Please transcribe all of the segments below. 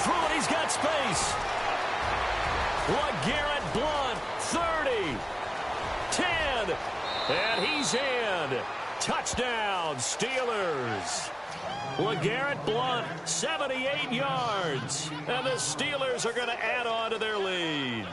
through, and he's got space. LeGarrette Blount, 30, 10, and he's in. Touchdown, Steelers. LeGarrette Blount, 78 yards. And the Steelers are going to add on to their lead.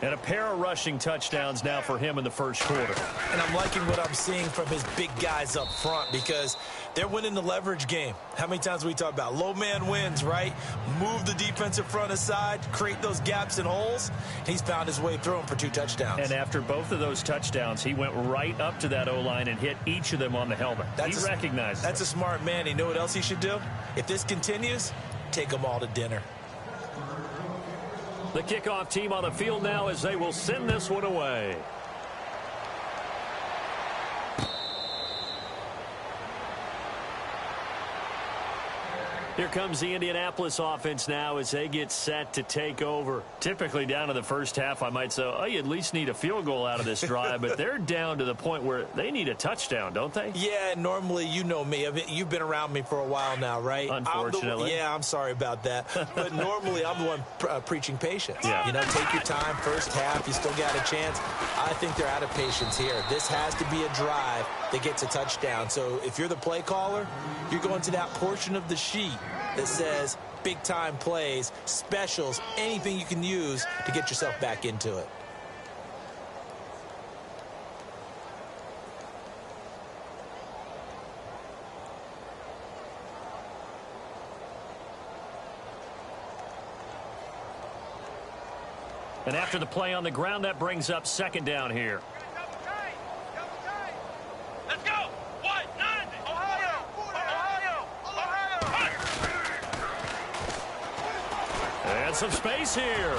And a pair of rushing touchdowns now for him in the first quarter. And I'm liking what I'm seeing from his big guys up front because they're winning the leverage game. How many times we talk about low man wins, right? Move the defensive front aside, create those gaps and holes. He's found his way through them for 2 touchdowns. And after both of those touchdowns, he went right up to that O-line and hit each of them on the helmet. He recognized That's them. a smart man. You know what else he should do? If this continues, take them all to dinner. The kickoff team on the field now as they will send this one away. Here comes the Indianapolis offense now as they get set to take over. Typically down to the first half, I might say, oh, you at least need a field goal out of this drive, but they're down to the point where they need a touchdown, don't they? Yeah, normally, you know me. You've been around me for a while now, right? Unfortunately. I'm sorry about that. But normally, I'm the one preaching patience. Yeah. You know, take your time, first half, you still got a chance. I think they're out of patience here. This has to be a drive that gets a touchdown. So if you're the play caller, you're going to that portion of the sheet that says big-time plays, specials, anything you can use to get yourself back into it. And after the play on the ground, that brings up second down here. Let's go! What? Nine! Ohio! And some space here.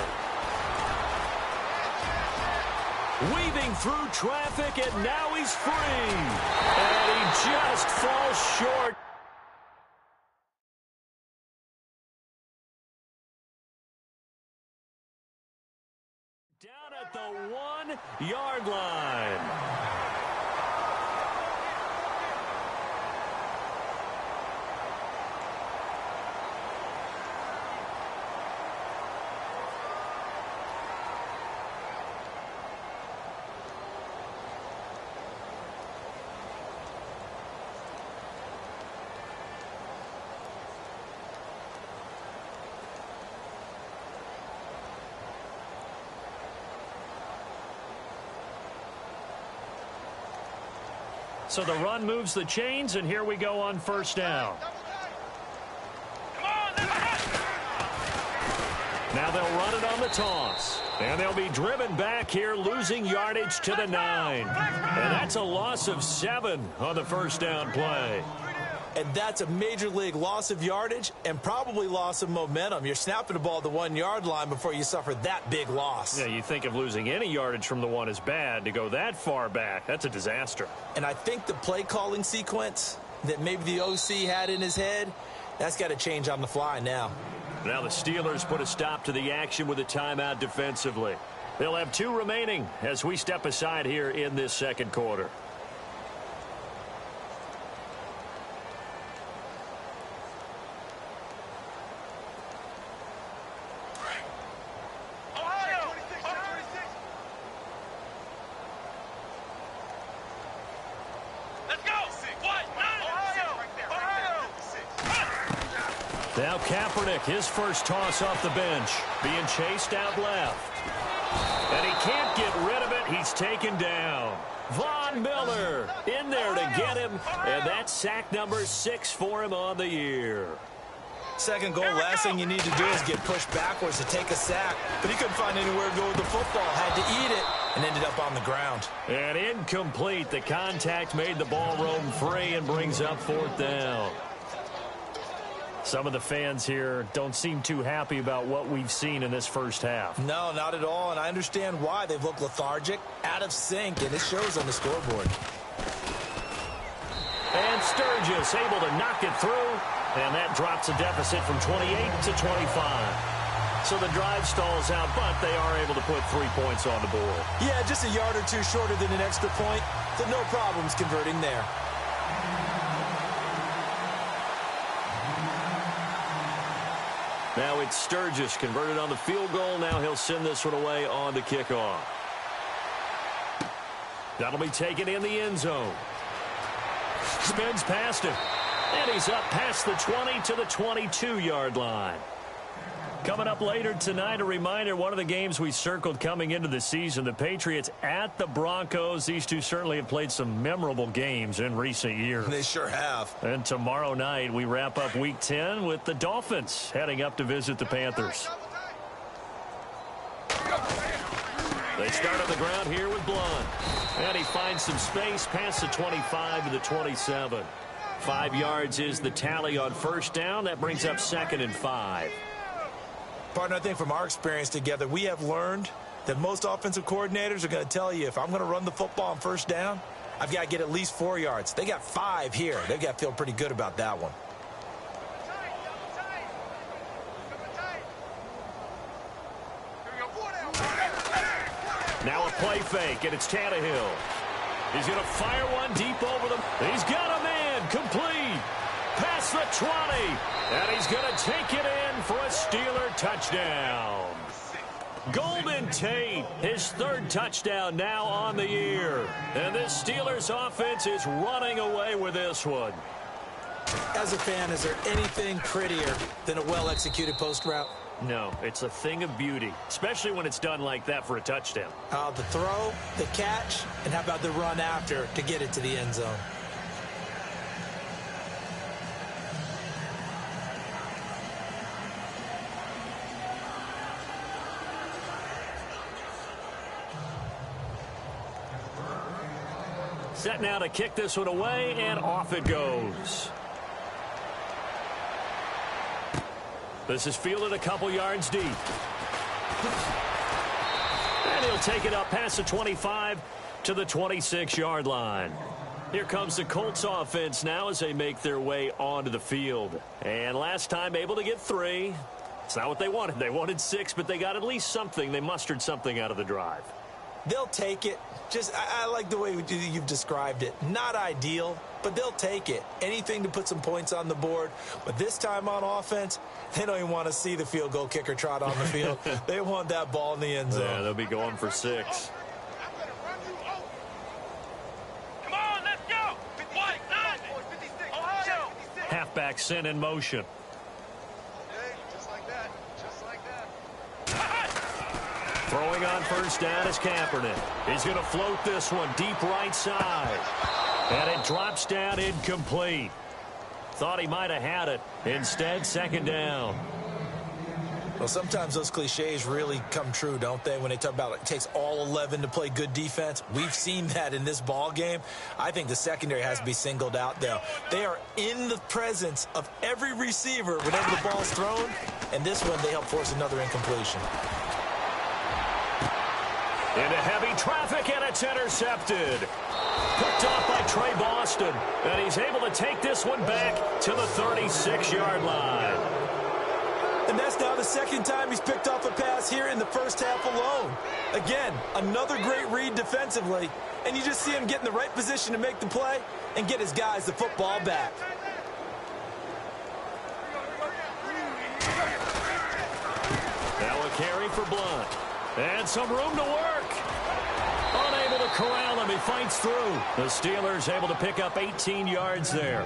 Weaving through traffic, and now he's free. And he just falls short. Down at the 1-yard line. So the run moves the chains, and here we go on first down. Now they'll run it on the toss. And they'll be driven back here, losing yardage to the 9. And that's a loss of 7 on the first down play. And that's a major league loss of yardage and probably loss of momentum. You're snapping the ball at the 1-yard line before you suffer that big loss. Yeah, you think of losing any yardage from the 1 is bad. To go that far back, that's a disaster. And I think the play calling sequence that maybe the OC had in his head, that's got to change on the fly now. Now the Steelers put a stop to the action with a timeout defensively. They'll have 2 remaining as we step aside here in this second quarter. Now Kaepernick, his first toss off the bench, being chased out left. And he can't get rid of it. He's taken down. Von Miller in there to get him, and that's sack number 6 for him on the year. Second goal, last thing you need to do is get pushed backwards to take a sack. But he couldn't find anywhere to go with the football, had to eat it, and ended up on the ground. And incomplete. The contact made the ball roam free and brings up 4th down. Some of the fans here don't seem too happy about what we've seen in this first half. No, not at all, and I understand why. They've looked lethargic, out of sync, and it shows on the scoreboard. And Sturgis able to knock it through, and that drops a deficit from 28 to 25. So the drive stalls out, but they are able to put 3 points on the board. Yeah, just a yard or two shorter than an extra point, so no problems converting there. Now it's Sturgis converted on the field goal. Now he'll send this one away on the kickoff. That'll be taken in the end zone. Spins past him. And he's up past the 20 to the 22-yard line. Coming up later tonight, a reminder, one of the games we circled coming into the season, the Patriots at the Broncos. These two certainly have played some memorable games in recent years. They sure have. And tomorrow night, we wrap up Week 10 with the Dolphins heading up to visit the Panthers. They start on the ground here with Blunt. And he finds some space past the 25 to the 27. 5 yards is the tally on first down. That brings up 2nd and 5. Partner, I think from our experience together, we have learned that most offensive coordinators are going to tell you, if I'm going to run the football on first down, I've got to get at least 4 yards. They got 5 here. They've got to feel pretty good about that one. Now a play fake, and it's Tannehill. He's going to fire one deep over them. He's got a man complete. Past the 20. And he's going to take it in for a Steeler touchdown. Golden Tate, his 3rd touchdown now on the year. And this Steelers offense is running away with this one. As a fan, is there anything prettier than a well-executed post route? No, it's a thing of beauty, especially when it's done like that for a touchdown. The throw, the catch, and how about the run after to get it to the end zone? Set now to kick this one away, and off it goes. This is fielded a couple yards deep. And he'll take it up past the 25 to the 26-yard line. Here comes the Colts offense now as they make their way onto the field. And last time able to get 3. It's not what they wanted. They wanted 6, but they got at least something. They mustered something out of the drive. They'll take it. I like the way you've described it. Not ideal, but they'll take it. Anything to put some points on the board. But this time on offense, they don't even want to see the field goal kicker trot on the field. They want that ball in the end zone. Yeah, they'll be going for 6. Come on, let's go. White, 9, Ohio. Halfback sent in motion. Throwing on first down is Kaepernick. He's going to float this one deep right side. And it drops down incomplete. Thought he might have had it. Instead, 2nd down. Well, sometimes those cliches really come true, don't they? When they talk about it takes all 11 to play good defense. We've seen that in this ball game. I think the secondary has to be singled out, though. They are in the presence of every receiver whenever the ball's thrown. And this one, they help force another incompletion. Into heavy traffic, and it's intercepted. Picked off by Trey Boston. And he's able to take this one back to the 36-yard line. And that's now the 2nd time he's picked off a pass here in the first half alone. Again, another great read defensively. And you just see him get in the right position to make the play and get his guys the football back. Now a carry for Blunt. And some room to work. Unable to corral him. He fights through. The Steelers able to pick up 18 yards there.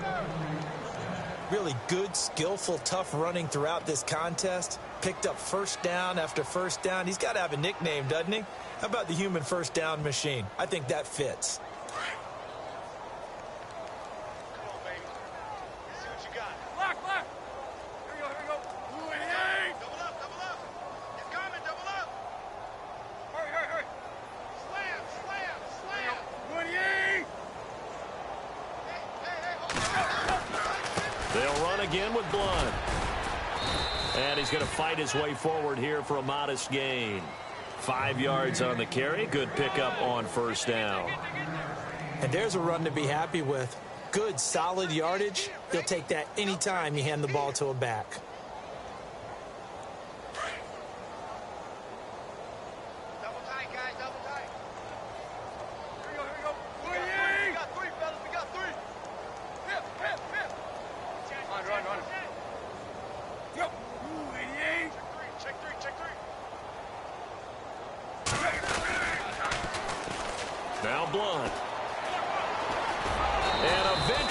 Really good, skillful, tough running throughout this contest. Picked up first down after first down. He's got to have a nickname, doesn't he? How about the human first down machine? I think that fits. Again with Blunt. And he's going to fight his way forward here for a modest gain. 5 yards on the carry. Good pickup on first down. And there's a run to be happy with. Good, solid yardage. They'll take that anytime you hand the ball to a back.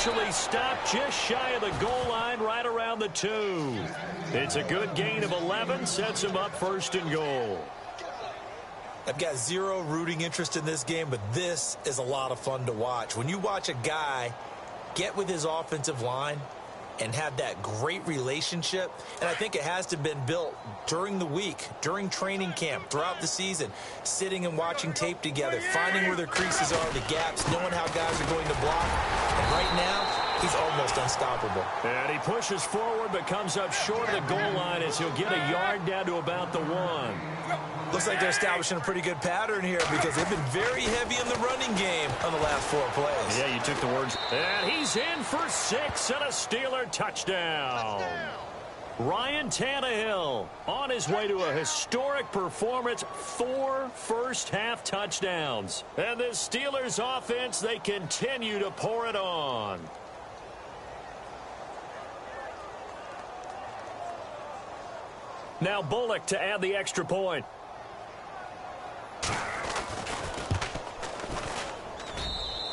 eventually stopped just shy of the goal line right around the 2. It's a good gain of 11, sets him up 1st and goal. I've got zero rooting interest in this game, but this is a lot of fun to watch. When you watch a guy get with his offensive line and have that great relationship, and I think it has to have been built during the week, during training camp, throughout the season, sitting and watching tape together, finding where their creases are, the gaps, knowing how guys are going to block. And right now, he's almost unstoppable. And he pushes forward but comes up short of the goal line as he'll get a yard down to about the 1. Looks like they're establishing a pretty good pattern here because they've been very heavy in the running game on the last 4 plays. Yeah, you took the words. And he's in for 6 and a Steeler touchdown. Ryan Tannehill on his way to a historic performance, 4 first-half touchdowns. And the Steelers offense, they continue to pour it on. Now Bullock to add the extra point.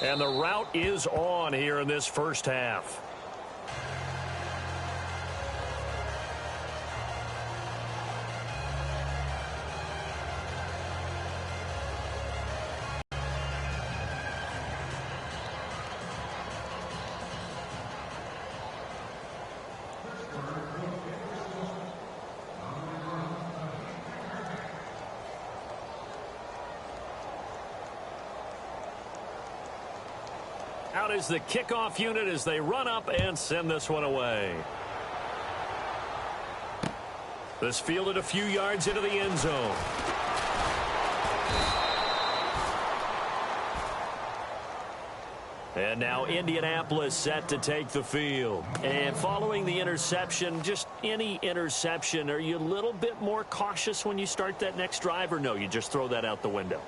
And the route is on here in this first half. Out is the kickoff unit as they run up and send this one away. This fielded a few yards into the end zone. And now Indianapolis set to take the field. And following the interception, just any interception, are you a little bit more cautious when you start that next drive, or no, you just throw that out the window?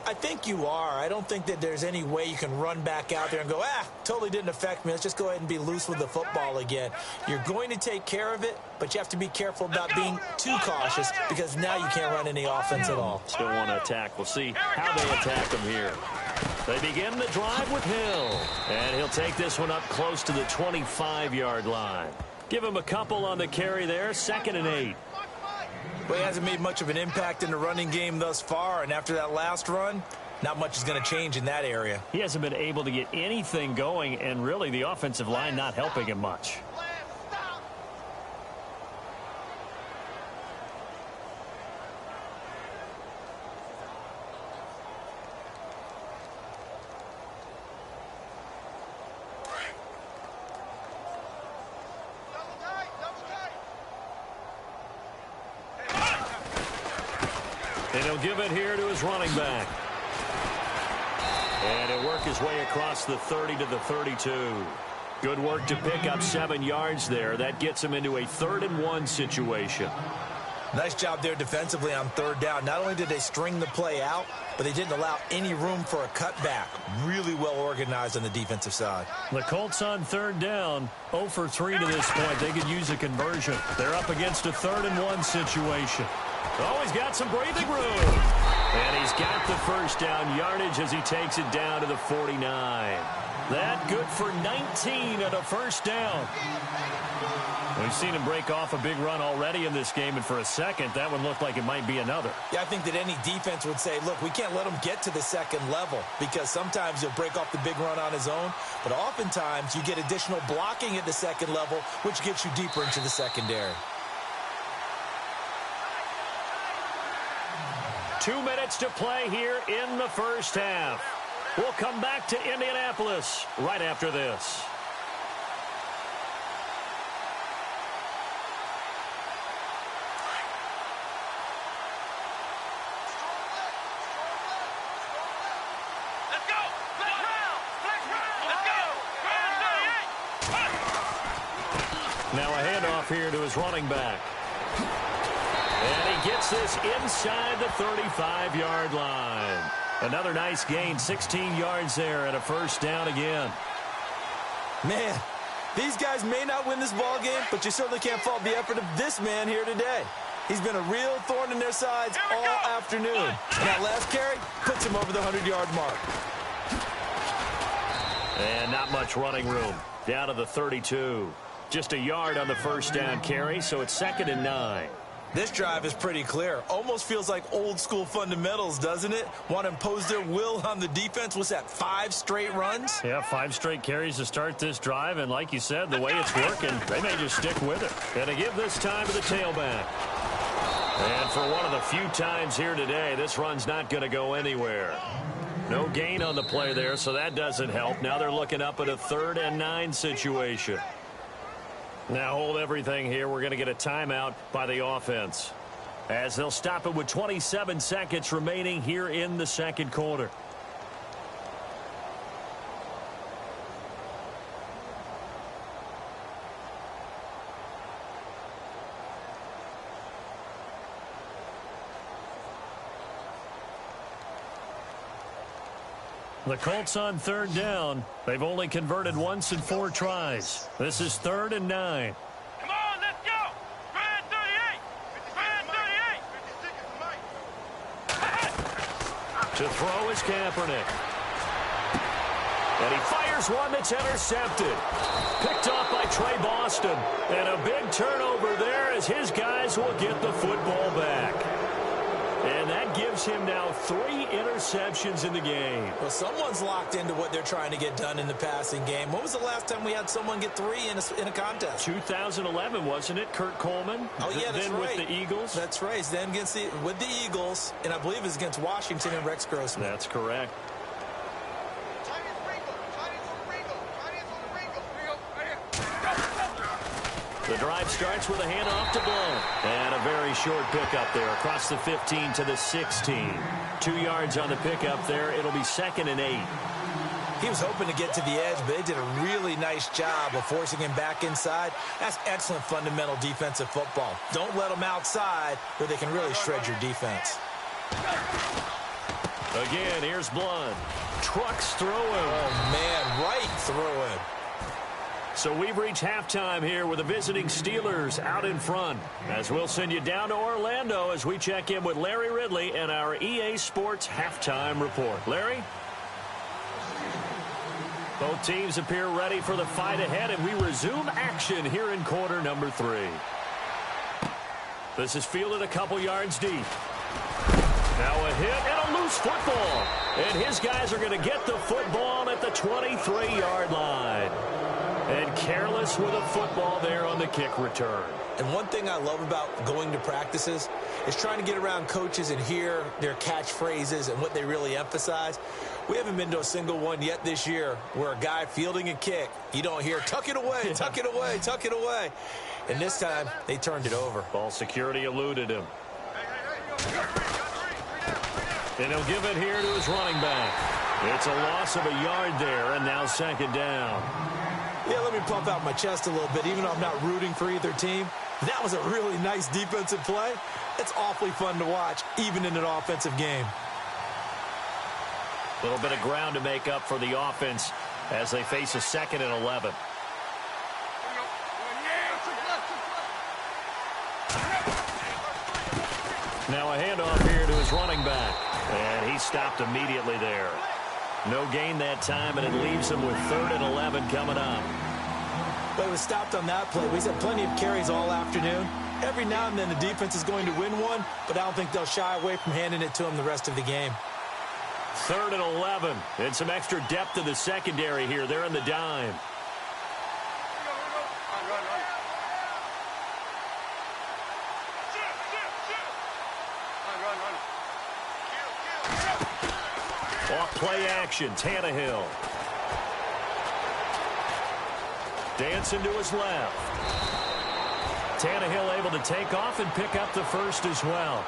I think you are. I don't think that there's any way you can run back out there and go, totally didn't affect me. Let's just go ahead and be loose with the football again. You're going to take care of it, but you have to be careful about being too cautious because now you can't run any offense at all. Still want to attack. We'll see how they attack them here. They begin the drive with Hill. And he'll take this one up close to the 25-yard line. Give him a couple on the carry there. 2nd and 8. Well, he hasn't made much of an impact in the running game thus far, and after that last run, not much is going to change in that area. He hasn't been able to get anything going, and really the offensive line not helping him much. And he'll give it here to his running back. And he'll work his way across the 30 to the 32. Good work to pick up 7 yards there. That gets him into a 3rd and 1 situation. Nice job there defensively on 3rd down. Not only did they string the play out, but they didn't allow any room for a cutback. Really well organized on the defensive side. The Colts on 3rd down, 0 for 3 to this point. They could use a conversion. They're up against a 3rd and 1 situation. Oh, he's got some breathing room. And he's got the first down yardage as he takes it down to the 49. That good for 19 at a first down. We've seen him break off a big run already in this game, and for a second, that one looked like it might be another. Yeah, I think that any defense would say, look, we can't let him get to the 2nd level because sometimes he'll break off the big run on his own, but oftentimes you get additional blocking at the 2nd level, which gets you deeper into the secondary. 2 minutes to play here in the first half. We'll come back to Indianapolis right after this. Let's go! Let's round! Let's go! Now a handoff here to his running back. And he gets this inside the 35-yard line. Another nice gain, 16 yards there and a first down again. Man, these guys may not win this ball game, but you certainly can't fault the effort of this man here today. He's been a real thorn in their sides all afternoon. And that last carry puts him over the 100-yard mark. And not much running room. Down to the 32. Just a yard on the first down carry, so it's 2nd and 9. This drive is pretty clear. Almost feels like old school fundamentals, doesn't it? Want to impose their will on the defense. What's that, 5 straight runs? Yeah, 5 straight carries to start this drive. And like you said, the way it's working, they may just stick with it. And to give this time to the tailback. And for one of the few times here today, this run's not going to go anywhere. No gain on the play there, so that doesn't help. Now they're looking up at a 3rd and 9 situation. Now hold everything here. We're going to get a timeout by the offense, as they'll stop it with 27 seconds remaining here in the second quarter. The Colts on 3rd down. They've only converted once in 4 tries. This is 3rd and 9. Come on, let's go. Ryan 38. Ryan 38. To throw is Kaepernick. And he fires one that's intercepted. Picked off by Trey Boston. And a big turnover there as his guys will get the football back. And that gives him now 3 interceptions in the game. Well, someone's locked into what they're trying to get done in the passing game. When was the last time we had someone get 3 in a contest? 2011, wasn't it? Kurt Coleman? Oh, yeah, that's then right. With the Eagles? That's right. Then with the Eagles, and I believe it was against Washington and Rex Grossman. That's correct. The drive starts with a handoff to Blount. And a very short pickup there across the 15 to the 16. 2 yards on the pickup there. It'll be 2nd and 8. He was hoping to get to the edge, but they did a really nice job of forcing him back inside. That's excellent fundamental defensive football. Don't let them outside where they can really shred your defense. Again, here's Blount. Trucks through him. Oh, man, right through him. So we've reached halftime here with the visiting Steelers out in front. As we'll send you down to Orlando as we check in with Larry Ridley and our EA Sports halftime report. Larry? Both teams appear ready for the fight ahead, and we resume action here in quarter number 3. This is fielded a couple yards deep. Now a hit and a loose football. And his guys are going to get the football at the 23-yard line. And careless with a football there on the kick return. And one thing I love about going to practices is trying to get around coaches and hear their catchphrases and what they really emphasize. We haven't been to a single one yet this year where a guy fielding a kick, you don't hear, tuck it away, tuck it away, tuck it away. And this time, they turned it over. Ball security eluded him. And he'll give it here to his running back. It's a loss of a yard there, and now 2nd down. Yeah, let me pump out my chest a little bit, even though I'm not rooting for either team. That was a really nice defensive play. It's awfully fun to watch, even in an offensive game. A little bit of ground to make up for the offense as they face a 2nd and 11. Now a handoff here to his running back. And he stopped immediately there. No gain that time, and it leaves him with 3rd and 11 coming up. But it was stopped on that play. He's had plenty of carries all afternoon. Every now and then the defense is going to win one, but I don't think they'll shy away from handing it to him the rest of the game. 3rd and 11. And some extra depth to the secondary here. They're in the dime. Off play action, Tannehill. Dancing to his left. Tannehill able to take off and pick up the first as well.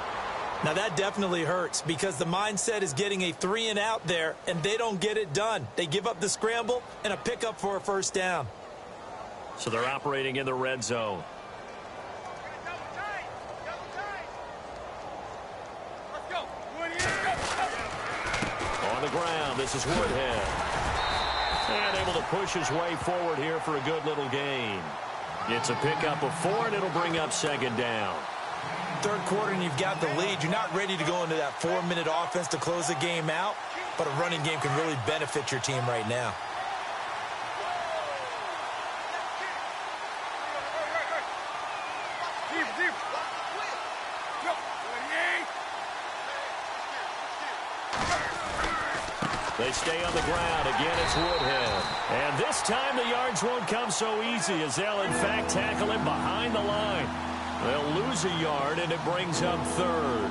Now that definitely hurts because the mindset is getting a 3 and out there, and they don't get it done. They give up the scramble and a pickup for a first down. So they're operating in the red zone. On the ground, this is Woodhead. And able to push his way forward here for a good little gain. It's a pickup of 4, and it'll bring up 2nd down. 3rd quarter and you've got the lead. You're not ready to go into that 4-minute offense to close the game out, but a running game can really benefit your team right now. They stay on the ground. Again, it's Woodhead. And this time the yards won't come so easy as they'll, in fact, tackle him behind the line. They'll lose a yard, and it brings up third.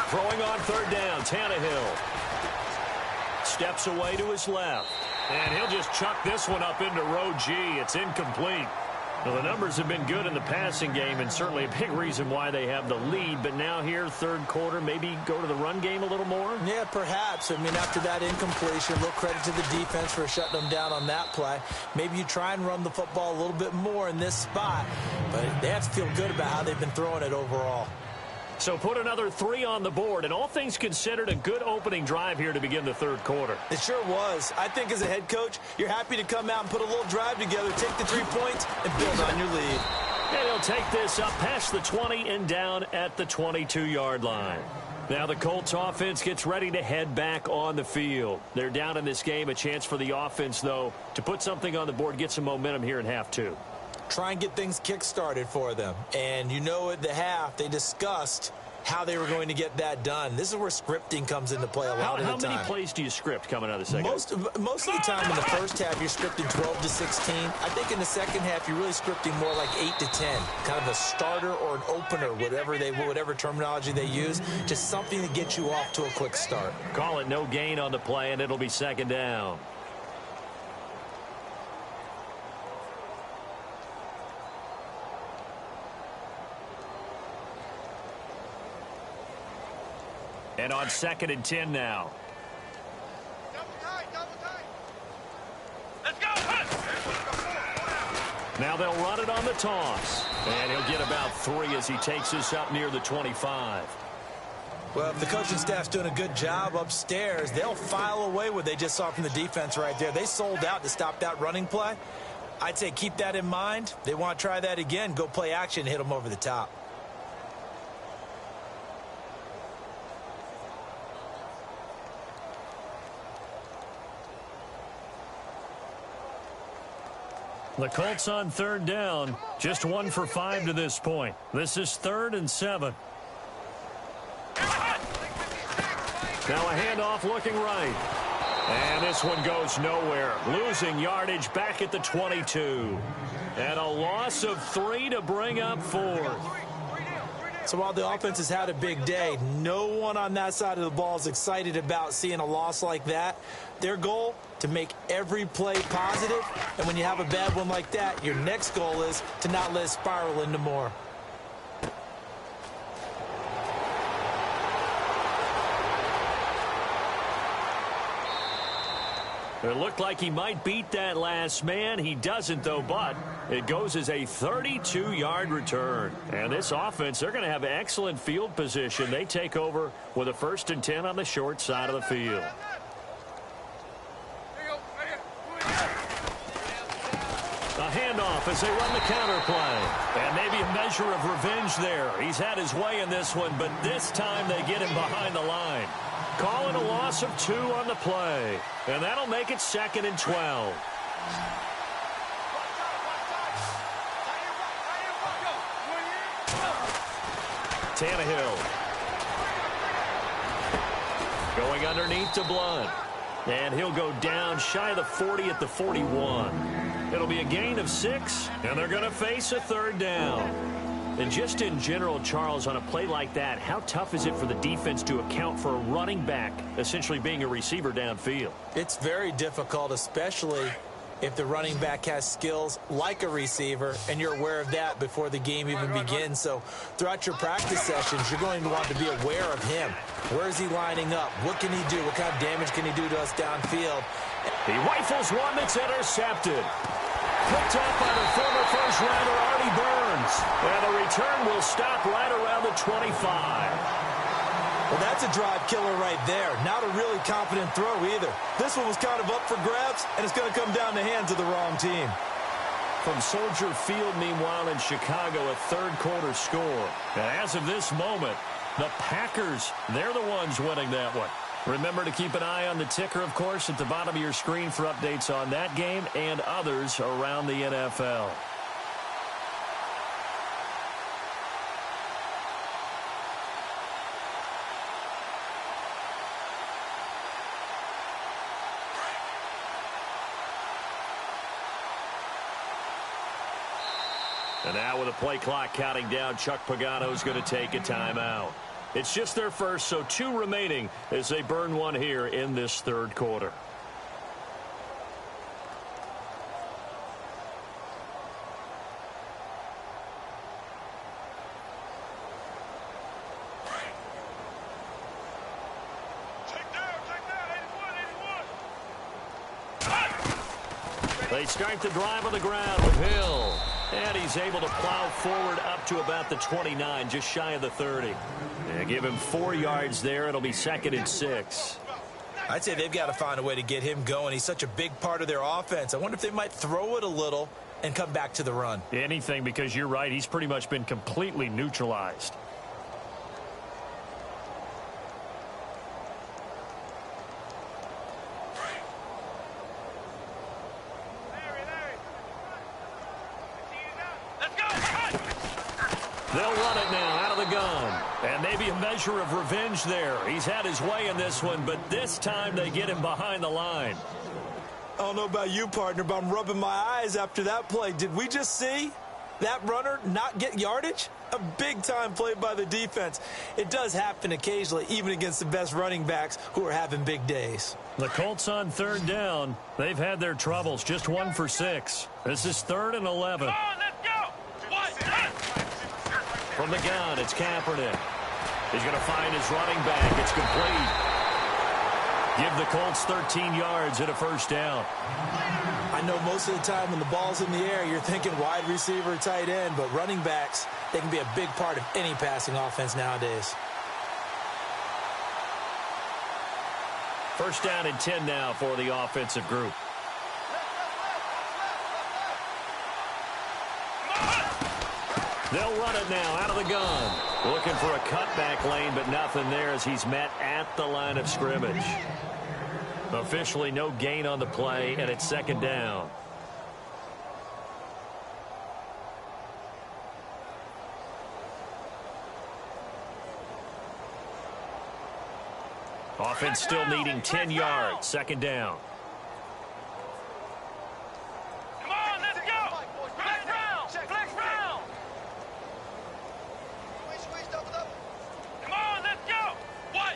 Throwing on third down, Tannehill. Steps away to his left. And he'll just chuck this one up into row G. It's incomplete. Well, the numbers have been good in the passing game, and certainly a big reason why they have the lead. But now here, third quarter, maybe go to the run game a little more? Yeah, perhaps. I mean, after that incompletion, a little credit to the defense for shutting them down on that play. Maybe you try and run the football a little bit more in this spot. But they have to feel good about how they've been throwing it overall. So put another 3 on the board, and all things considered, a good opening drive here to begin the third quarter. It sure was. I think as a head coach, you're happy to come out and put a little drive together, take the 3 points, and build on your lead. And he'll take this up past the 20 and down at the 22-yard line. Now the Colts offense gets ready to head back on the field. They're down in this game. A chance for the offense, though, to put something on the board, get some momentum here in half 2. Try and get things kick-started for them. And you know at the half, they discussed how they were going to get that done. This is where scripting comes into play a lot of the time. How many plays do you script coming out of the second? Most of the time in the first half, you're scripting 12 to 16. I think in the second half, you're really scripting more like 8 to 10. Kind of a starter or an opener, whatever terminology they use. Just something to get you off to a quick start. Call it no gain on the play, and it'll be second down. And on 2nd and 10 now. Let's go. Now they'll run it on the toss. And he'll get about 3 as he takes this up near the 25. Well, if the coaching staff's doing a good job upstairs, they'll file away what they just saw from the defense right there. They sold out to stop that running play. I'd say keep that in mind. They want to try that again. Go play action, hit them over the top. The Colts on third down, just 1 for 5 to this point. This is 3rd and 7. Now a handoff looking right. And this one goes nowhere. Losing yardage back at the 22. And a loss of 3 to bring up 4th. So while the offense has had a big day, no one on that side of the ball is excited about seeing a loss like that. Their goal, to make every play positive. And when you have a bad one like that, your next goal is to not let it spiral into more. It looked like he might beat that last man. He doesn't, though, but it goes as a 32-yard return. And this offense, they're going to have excellent field position. They take over with a 1st and 10 on the short side of the field. A handoff as they run the counter play. And maybe a measure of revenge there. He's had his way in this one, but this time they get him behind the line. Call it a loss of 2 on the play. And that'll make it 2nd and 12. Tannehill. Going underneath to Blunt. And he'll go down shy of the 40 at the 41. It'll be a gain of 6, and they're going to face a 3rd down. And just in general, Charles, on a play like that, how tough is it for the defense to account for a running back essentially being a receiver downfield? It's very difficult, especially if the running back has skills like a receiver, and you're aware of that before the game even begins. So throughout your practice sessions, you're going to want to be aware of him. Where is he lining up? What can he do? What kind of damage can he do to us downfield? He rifles one that's intercepted. Picked up by the former first-rounder Artie Burns. And the return will stop right around the 25. Well, that's a drive killer right there. Not a really confident throw either. This one was kind of up for grabs, and it's going to come down the hands of the wrong team. From Soldier Field, meanwhile, in Chicago, a third-quarter score. And as of this moment, the Packers, they're the ones winning that one. Remember to keep an eye on the ticker, of course, at the bottom of your screen for updates on that game and others around the NFL. And now with the play clock counting down, Chuck Pagano's going to take a timeout. It's just their first, so 2 remaining as they burn one here in this third quarter. They start the drive on the ground with Hill. And he's able to plow forward up to about the 29, just shy of the 30. And give him 4 yards there. It'll be 2nd and 6. I'd say they've got to find a way to get him going. He's such a big part of their offense. I wonder if they might throw it a little and come back to the run. Anything, because you're right. He's pretty much been completely neutralized. They'll run it now out of the gun. And maybe a measure of revenge there. He's had his way in this one, but this time they get him behind the line. I don't know about you, partner, but I'm rubbing my eyes after that play. Did we just see that runner not get yardage? A big-time play by the defense. It does happen occasionally, even against the best running backs who are having big days. The Colts on third down. They've had their troubles. Just 1 for 6. This is 3rd and 11. Come on, let's go. From the gun, it's Kaepernick. He's going to find his running back. It's complete. Give the Colts 13 yards and a first down. I know most of the time when the ball's in the air, you're thinking wide receiver, tight end, but running backs, they can be a big part of any passing offense nowadays. First down and 10 now for the offensive group. They'll run it now out of the gun. Looking for a cutback lane, but nothing there as he's met at the line of scrimmage. Officially no gain on the play, and it's 2nd down. Offense still needing 10 yards. 2nd down. Come on, let's go. Flex round. Flex round. Come on, let's go. What?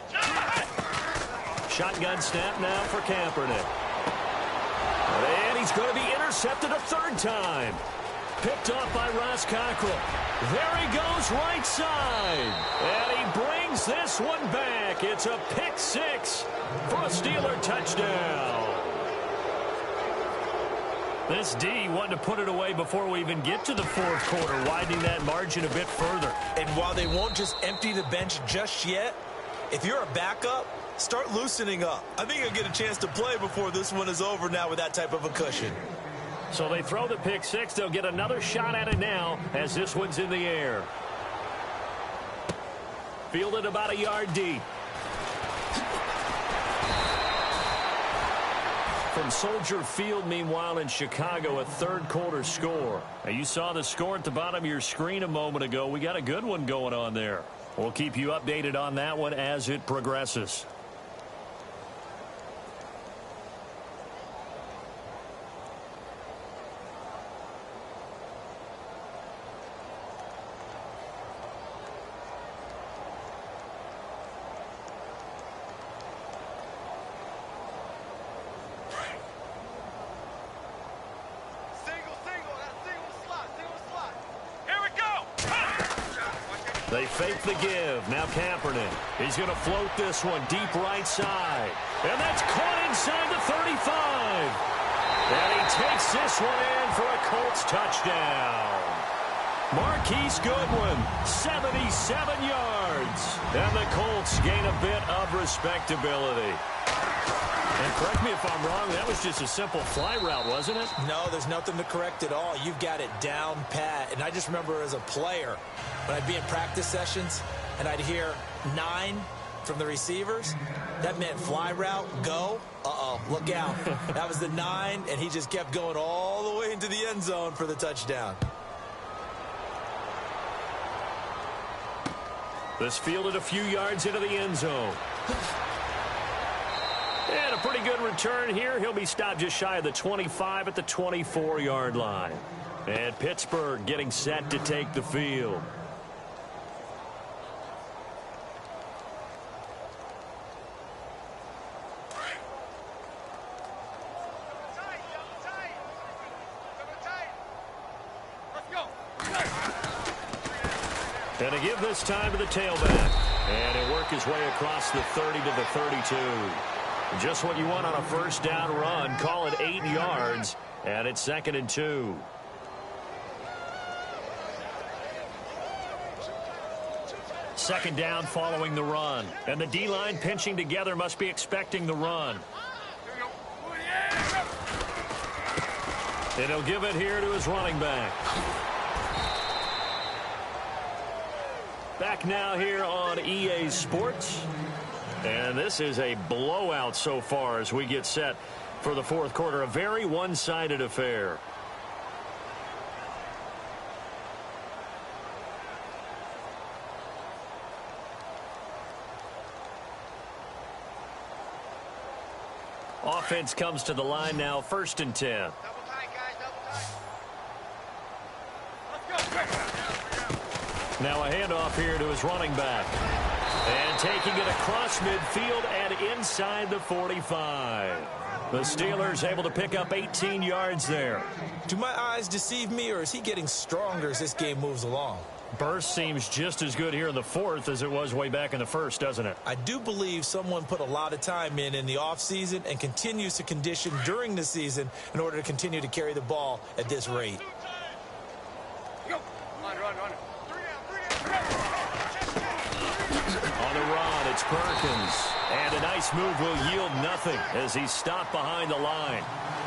Shotgun snap now for Kaepernick. And he's going to be intercepted a 3rd time. Picked off by Ross Cockrell. There he goes right side. And he brings this one back. It's a pick 6 for a Steeler touchdown. This D wanted to put it away before we even get to the 4th quarter, widening that margin a bit further. And while they won't just empty the bench just yet, if you're a backup, start loosening up. I think you'll get a chance to play before this one is over now with that type of a cushion. So they throw the pick 6. They'll get another shot at it now as this one's in the air. Fielded about a yard deep. From Soldier Field, meanwhile, in Chicago, a 3rd quarter score. Now, you saw the score at the bottom of your screen a moment ago. We got a good one going on there. We'll keep you updated on that one as it progresses. They fake the give. Now Kaepernick. He's going to float this one deep right side. And that's caught inside the 35. And he takes this one in for a Colts touchdown. Marquise Goodwin, 77 yards. And the Colts gain a bit of respectability. And correct me if I'm wrong, that was just a simple fly route, wasn't it? No, there's nothing to correct at all. You've got it down pat. And I just remember as a player, when I'd be in practice sessions and I'd hear 9 from the receivers, that meant fly route, go. Uh-oh, look out. That was the 9, and he just kept going all the way into the end zone for the touchdown. This fielded a few yards into the end zone. And a pretty good return here. He'll be stopped just shy of the 25 at the 24-yard line. And Pittsburgh getting set to take the field. And to give this time to the tailback. And he'll work his way across the 30 to the 32. Just what you want on a first down run. Call it 8 yards. And it's 2nd and 2. Second down following the run. And the D-line pinching together must be expecting the run. And he'll give it here to his running back. Back now here on EA Sports. And this is a blowout so far as we get set for the fourth quarter. A very one-sided affair. Offense comes to the line now, 1st and 10. Double tight, guys, double tight. Let's go. Now a handoff here to his running back. And taking it across midfield and inside the 45. The Steelers able to pick up 18 yards there. Do my eyes deceive me, or is he getting stronger as this game moves along? Burst seems just as good here in the fourth as it was way back in the first, doesn't it? I do believe someone put a lot of time in the offseason and continues to condition during the season in order to continue to carry the ball at this rate. Go. Run. On the run, it's Perkins. And a nice move will yield nothing as he's stopped behind the line.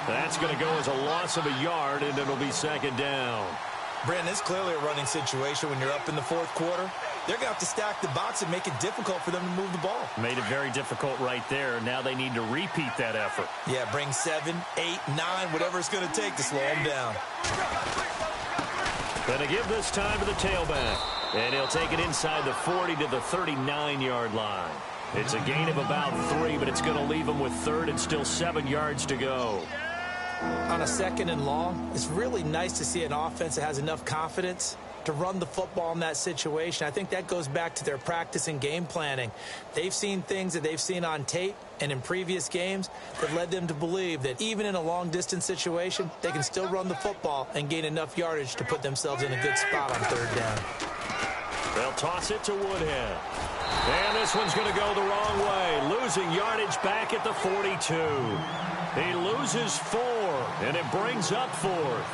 That's going to go as a loss of a yard, and it'll be 2nd down. Brandon, it's clearly a running situation when you're up in the fourth quarter. They're going to have to stack the box and make it difficult for them to move the ball. Made it very difficult right there. Now they need to repeat that effort. Yeah, bring 7, 8, 9, whatever it's going to take to slow them down. Going to give this time to the tailback. And he'll take it inside the 40 to the 39-yard line. It's a gain of about 3, but it's going to leave him with 3rd and still 7 yards to go. On a 2nd and long, it's really nice to see an offense that has enough confidence to run the football in that situation. I think that goes back to their practice and game planning. They've seen things that they've seen on tape and in previous games that led them to believe that even in a long-distance situation, they can still run the football and gain enough yardage to put themselves in a good spot on 3rd down. They'll toss it to Woodhead. And this one's going to go the wrong way. Losing yardage back at the 42. He loses 4, and it brings up 4th.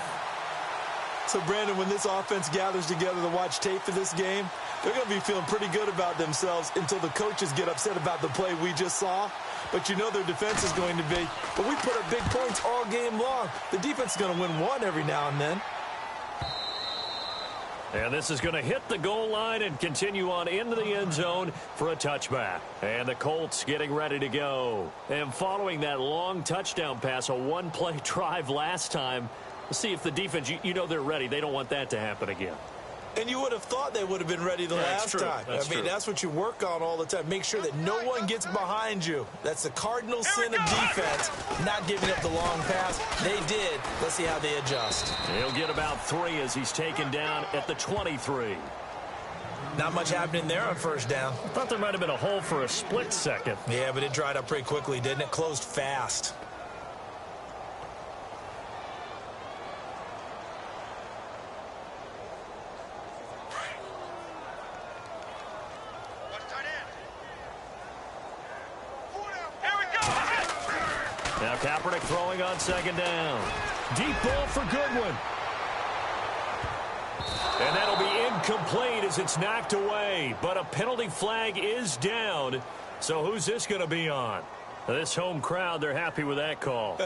So, Brandon, when this offense gathers together to watch tape for this game, they're going to be feeling pretty good about themselves until the coaches get upset about the play we just saw. But you know their defense is going to be, but we put up big points all game long. The defense is going to win one every now and then. And this is going to hit the goal line and continue on into the end zone for a touchback. And the Colts getting ready to go. And following that long touchdown pass, a one-play drive last time, we'll see if the defense, you know they're ready. They don't want that to happen again. And you would have thought they would have been ready the last time. I mean, that's what you work on all the time. Make sure that no one gets behind you. That's the cardinal sin of defense, not giving up the long pass. They did. Let's see how they adjust. He'll get about 3 as he's taken down at the 23. Not much happening there on 1st down. I thought there might have been a hole for a split second. Yeah, but it dried up pretty quickly, didn't it? Closed fast. Now Kaepernick throwing on 2nd down. Deep ball for Goodwin. And that'll be incomplete as it's knocked away. But a penalty flag is down. So who's this going to be on? This home crowd, they're happy with that call.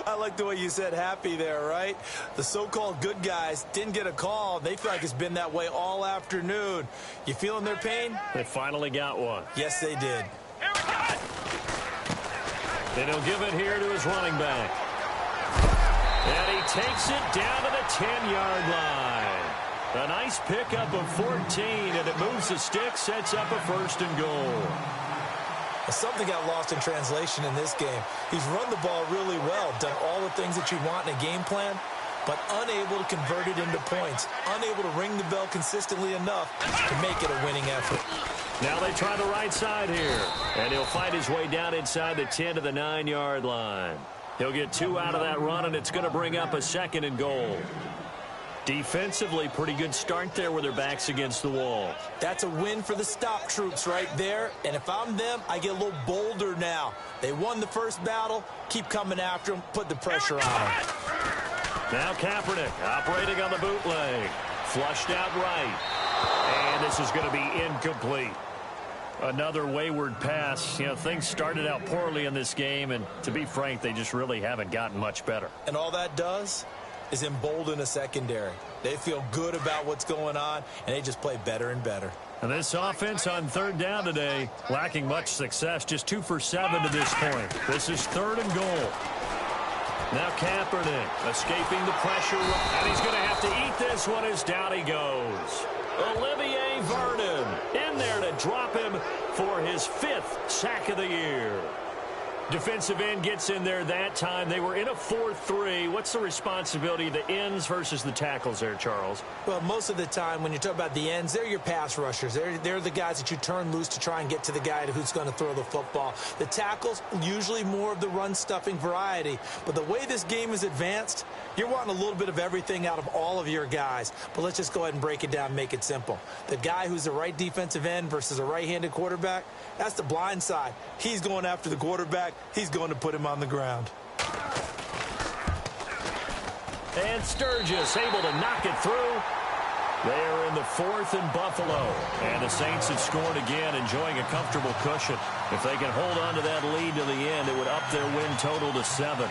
I like the way you said happy there, right? The so-called good guys didn't get a call. They feel like it's been that way all afternoon. You feeling their pain? They finally got one. Yes, they did. And he'll give it here to his running back. And he takes it down to the 10-yard line. A nice pickup of 14, and it moves the stick, sets up a 1st and goal. Something got lost in translation in this game. He's run the ball really well, done all the things that you want in a game plan, but unable to convert it into points, unable to ring the bell consistently enough to make it a winning effort. Now they try the right side here, and he'll fight his way down inside the 10 to the 9-yard line. He'll get 2 out of that run, and it's going to bring up a 2nd and goal. Defensively, pretty good start there with their backs against the wall. That's a win for the stop troops right there. And if I'm them, I get a little bolder now. They won the first battle. Keep coming after them. Put the pressure on them. Now Kaepernick operating on the bootleg. Flushed out right. And this is going to be incomplete. Another wayward pass. You know, things started out poorly in this game, and to be frank, they just really haven't gotten much better. And all that does is embolden a secondary. They feel good about what's going on, and they just play better and better. And this offense on 3rd down today, lacking much success, just 2 for 7 to this point. This is 3rd and goal. Now Kaepernick escaping the pressure, and he's going to have to eat this one as down he goes. Olivier Vernon in there to drop him for his 5th sack of the year. Defensive end gets in there that time. They were in a 4-3. What's the responsibility of the ends versus the tackles there, Charles? Well, most of the time when you talk about the ends, they're your pass rushers. They're the guys that you turn loose to try and get to the guy who's going to throw the football. The tackles, usually more of the run-stuffing variety. But the way this game is advanced, you're wanting a little bit of everything out of all of your guys. But let's just go ahead and break it down and make it simple. The guy who's the right defensive end versus a right-handed quarterback, that's the blind side. He's going after the quarterback. He's going to put him on the ground. And Sturgis able to knock it through. They are in the 4th and Buffalo. And the Saints have scored again, enjoying a comfortable cushion. If they can hold on to that lead to the end, it would up their win total to 7.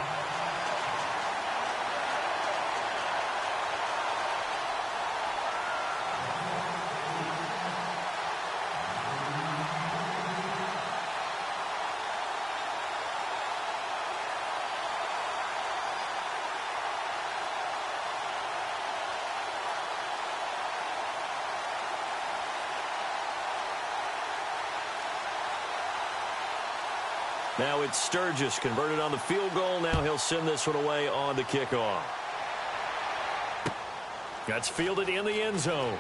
Now it's Sturgis converted on the field goal. Now he'll send this one away on the kickoff. That's fielded in the end zone.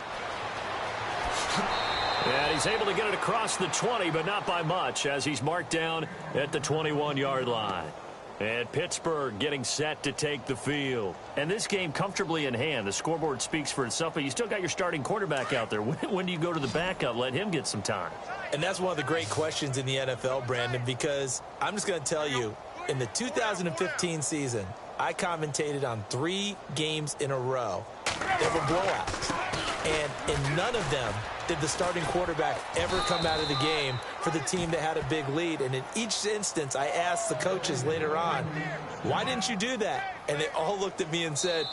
And he's able to get it across the 20, but not by much, as he's marked down at the 21-yard line. And Pittsburgh getting set to take the field. And this game comfortably in hand. The scoreboard speaks for itself, but you still got your starting quarterback out there. When do you go to the backup? Let him get some time. And that's one of the great questions in the NFL, Brandon, because I'm just going to tell you, in the 2015 season, I commentated on 3 games in a row. They were blowouts. And in none of them did the starting quarterback ever come out of the game for the team that had a big lead. And in each instance, I asked the coaches later on, why didn't you do that? And they all looked at me and said,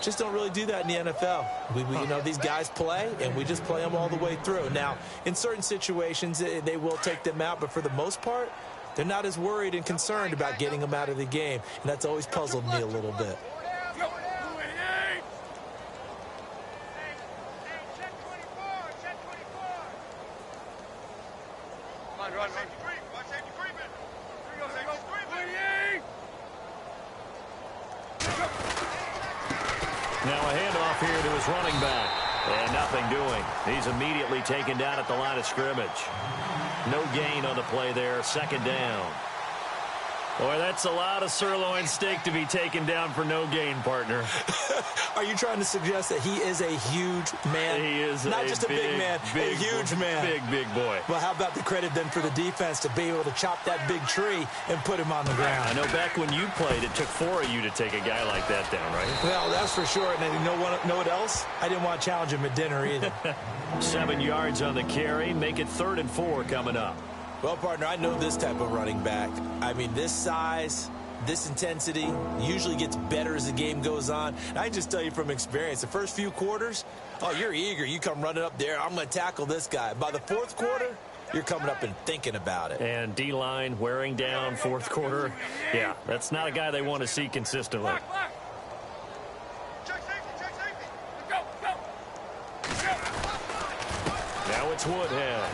just don't really do that in the NFL. You know, these guys play, and we just play them all the way through. Now, in certain situations, they will take them out, but for the most part, they're not as worried and concerned about getting them out of the game. And that's always puzzled me a little bit. Now a handoff here to his running back. And nothing doing. He's immediately taken down at the line of scrimmage. No gain on the play there. 2nd down. Boy, that's a lot of sirloin steak to be taken down for no gain, partner. Are you trying to suggest that he is a huge man? He is not just a big man, a huge man. Big boy. Well, how about the credit then for the defense to be able to chop that big tree and put him on the ground? I know back when you played, it took 4 of you to take a guy like that down, right? Well, that's for sure. And you know what else? I didn't want to challenge him at dinner either. 7 yards on the carry. Make it 3rd and 4 coming up. Well, partner, I know this type of running back. I mean, this size, this intensity usually gets better as the game goes on. And I just tell you from experience, the first few quarters, oh, you're eager. You come running up there. I'm going to tackle this guy. By the 4th quarter, you're coming up and thinking about it. And D-line wearing down 4th quarter. Yeah, that's not a guy they want to see consistently. Check safety. Go. Now it's Woodhead.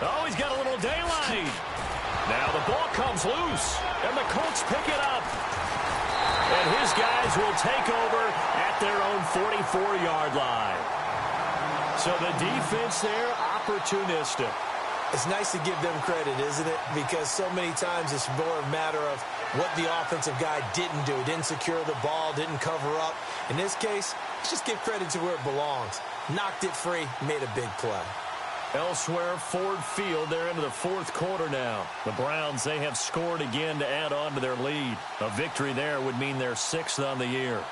Oh, he's got a little daylight. Now the ball comes loose, and the Colts pick it up. And his guys will take over at their own 44-yard line. So the defense there, opportunistic. It's nice to give them credit, isn't it? Because so many times it's more a matter of what the offensive guy didn't do. Didn't secure the ball, didn't cover up. In this case, let's just give credit to where it belongs. Knocked it free, made a big play. Elsewhere, Ford Field, they're into the 4th quarter now. The Browns, they have scored again to add on to their lead. A victory there would mean they're 6th on the year.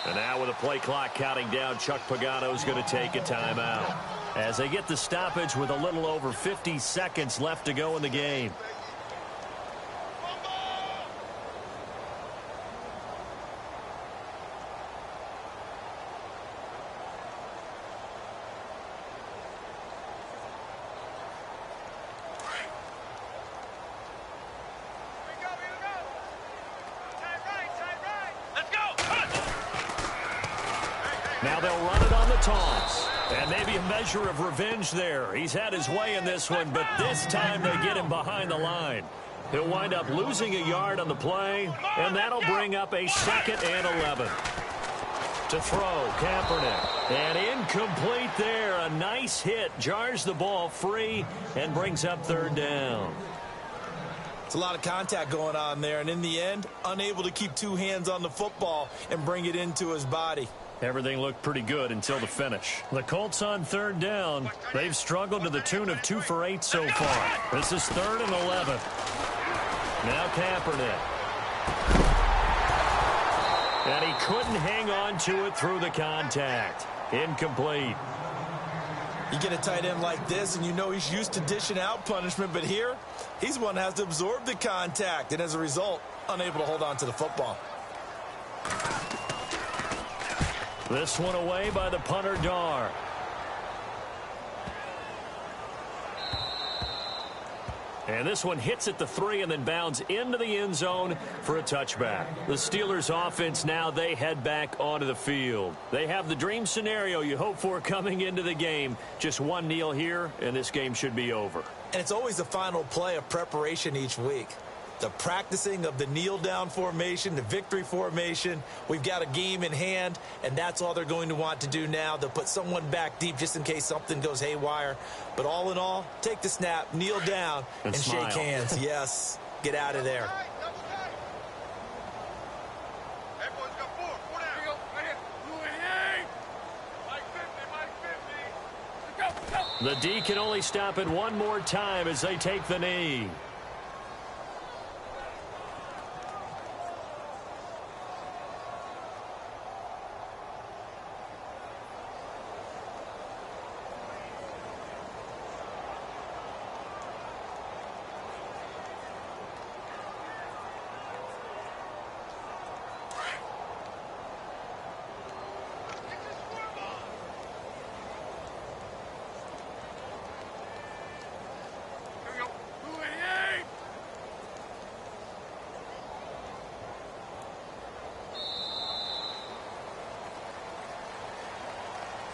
And now with the play clock counting down, Chuck Pagano's going to take a timeout as they get the stoppage with a little over 50 seconds left to go in the game. Now they'll run it on the toss. And maybe a measure of revenge there. He's had his way in this one, but this time they get him behind the line. He'll wind up losing a yard on the play, and that'll bring up a 2nd and 11. To throw, Kaepernick. And incomplete there. A nice hit. Jars the ball free and brings up 3rd down. It's a lot of contact going on there, and in the end, unable to keep 2 hands on the football and bring it into his body. Everything looked pretty good until the finish. The Colts on 3rd down. They've struggled to the tune of 2 for 8 so far. This is 3rd and 11. Now Kaepernick. And he couldn't hang on to it through the contact. Incomplete. You get a tight end like this, and you know he's used to dishing out punishment, but here, he's one that has to absorb the contact, and as a result, unable to hold on to the football. This one away by the punter, Dar. And this one hits at the 3 and then bounds into the end zone for a touchback. The Steelers offense now, they head back onto the field. They have the dream scenario you hope for coming into the game. Just one kneel here, and this game should be over. And it's always the final play of preparation each week. The practicing of the kneel-down formation, the victory formation. We've got a game in hand, and that's all they're going to want to do now. They'll put someone back deep just in case something goes haywire. But all in all, take the snap, kneel down, and shake hands. Yes, get out of there. The D can only stop it one more time as they take the knee.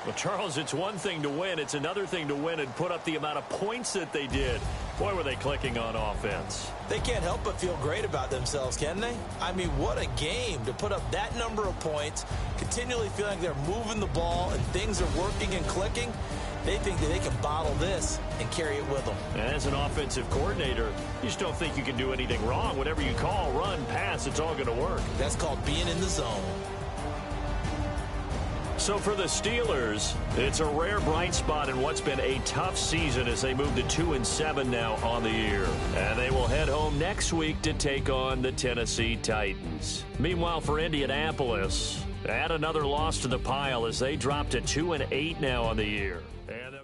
Well, Charles, it's one thing to win. It's another thing to win and put up the amount of points that they did. Boy, were they clicking on offense. They can't help but feel great about themselves, can they? I mean, what a game to put up that number of points, continually feeling like they're moving the ball and things are working and clicking. They think that they can bottle this and carry it with them. As an offensive coordinator, you just don't think you can do anything wrong. Whatever you call, run, pass, it's all going to work. That's called being in the zone. So for the Steelers, it's a rare bright spot in what's been a tough season as they move to 2-7 now on the year. And they will head home next week to take on the Tennessee Titans. Meanwhile, for Indianapolis, add another loss to the pile as they drop to 2-8 now on the year. And